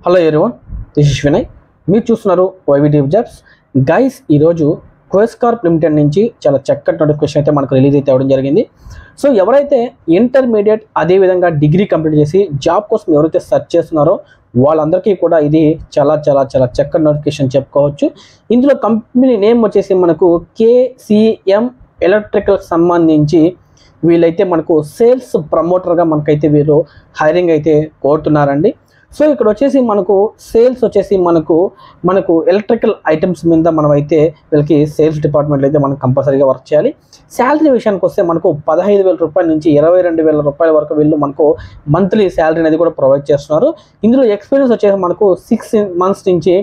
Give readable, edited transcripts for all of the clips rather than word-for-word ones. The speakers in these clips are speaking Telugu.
Hello everyone, this is Vinay. మీరు చూస్తున్నారు వైవిటీ జాబ్స్. గైస్, ఈరోజు క్వెస్ కార్ప్ లిమిటెడ్ నుంచి చాలా చక్కటి నోటిఫికేషన్ అయితే మనకు రిలీజ్ అయితే అవ్వడం జరిగింది. సో ఎవరైతే ఇంటర్మీడియట్ అదేవిధంగా డిగ్రీ కంప్లీట్ చేసి జాబ్ కోసం ఎవరైతే సెర్చ్ చేస్తున్నారో వాళ్ళందరికీ కూడా ఇది చాలా చాలా చాలా చక్కటి నోటిఫికేషన్ చెప్పుకోవచ్చు. ఇందులో కంపెనీ నేమ్ వచ్చేసి మనకు KCM ఎలక్ట్రికల్ సంబంధించి వీళ్ళైతే మనకు సేల్స్ ప్రమోటర్గా మనకైతే వీళ్ళు హైరింగ్ అయితే కోరుతున్నారండి. సో ఇక్కడ వచ్చేసి మనకు సేల్స్ వచ్చేసి మనకు ఎలక్ట్రికల్ ఐటమ్స్ మీద మనం అయితే వీళ్ళకి సేల్స్ డిపార్ట్మెంట్లో అయితే మనం కంపల్సరీగా వర్క్ చేయాలి. శాలరీ విషయానికి వస్తే మనకు 15,000 రూపాయల నుంచి 22,000 రూపాయల వరకు వీళ్ళు మనకు మంత్లీ శాలరీ అనేది కూడా ప్రొవైడ్ చేస్తున్నారు. ఇందులో ఎక్స్పీరియన్స్ వచ్చేసి మనకు 6 months నుంచి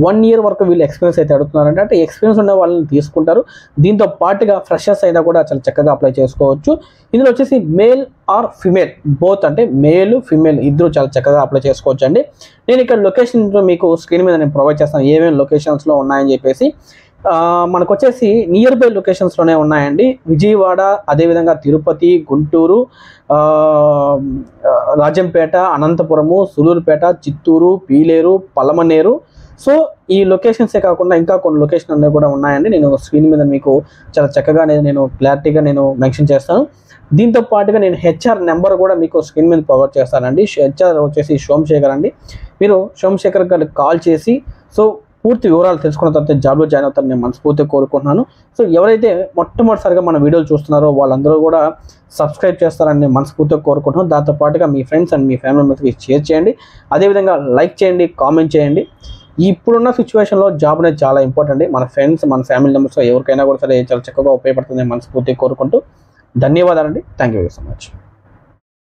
1 year వరకు వీళ్ళు ఎక్స్పీరియన్స్ అయితే అడుగుతున్నారంటే అంటే ఎక్స్పీరియన్స్ ఉన్న వాళ్ళని తీసుకుంటారు. దీంతో పాటుగా ఫ్రెషర్స్ అయినా కూడా చాలా చక్కగా అప్లై చేసుకోవచ్చు. ఇందులో వచ్చేసి మేల్ ఆర్ ఫిమేల్ బోత్, అంటే మేల్ ఫిమేల్ ఇద్దరు చాలా చక్కగా అప్లై చేసుకోవచ్చు అండి. నేను ఇక్కడ లొకేషన్ మీకు స్క్రీన్ మీద నేను ప్రొవైడ్ చేస్తాను ఏమేమి లొకేషన్స్లో ఉన్నాయని చెప్పేసి. మనకు వచ్చేసి నియర్ బై లొకేషన్స్లోనే ఉన్నాయండి. విజయవాడ, అదేవిధంగా తిరుపతి, గుంటూరు, రాజంపేట, అనంతపురము, సూలూరుపేట, చిత్తూరు, పీలేరు, పలమనేరు. సో ఈ లొకేషన్సే కాకుండా ఇంకా కొన్ని లొకేషన్ అనేవి కూడా ఉన్నాయండి. నేను స్క్రీన్ మీద మీకు చాలా చక్కగా నేను క్లారిటీగా మెన్షన్ చేస్తాను. దీంతో పాటుగా నేను HR నెంబర్ కూడా మీకు స్క్రీన్ మీద ప్రొవైడ్ చేస్తానండి. HR వచ్చేసి సోమశేఖర్ అండి. మీరు సోమశేఖర్ గారికి కాల్ చేసి సో పూర్తి వివరాలు తెలుసుకున్న తర్వాత జాబ్లో జాయిన్ అవుతారని నేను మనస్ఫూర్తిగా కోరుకుంటున్నాను. సో ఎవరైతే మొట్టమొదటిసారిగా మన వీడియోలు చూస్తున్నారో వాళ్ళందరూ కూడా సబ్స్క్రైబ్ చేస్తారని నేను మనస్ఫూర్తిగా కోరుకుంటున్నాను. దాంతోపాటుగా మీ ఫ్రెండ్స్ అండ్ మీ ఫ్యామిలీ మెంబర్స్కి షేర్ చేయండి. అదేవిధంగా లైక్ చేయండి, కామెంట్ చేయండి. ఇప్పుడున్న సిచ్యువేషన్లో జాబ్ అనేది చాలా ఇంపార్టెంట్. మన ఫ్రెండ్స్, మన ఫ్యామిలీ మెంబర్స్ ఎవరికైనా కూడా సరే చాలా చక్కగా ఉపయోగపడుతుంది మనస్ఫూర్తిగా కోరుకుంటూ ధన్యవాదాలండి. Thank you so much.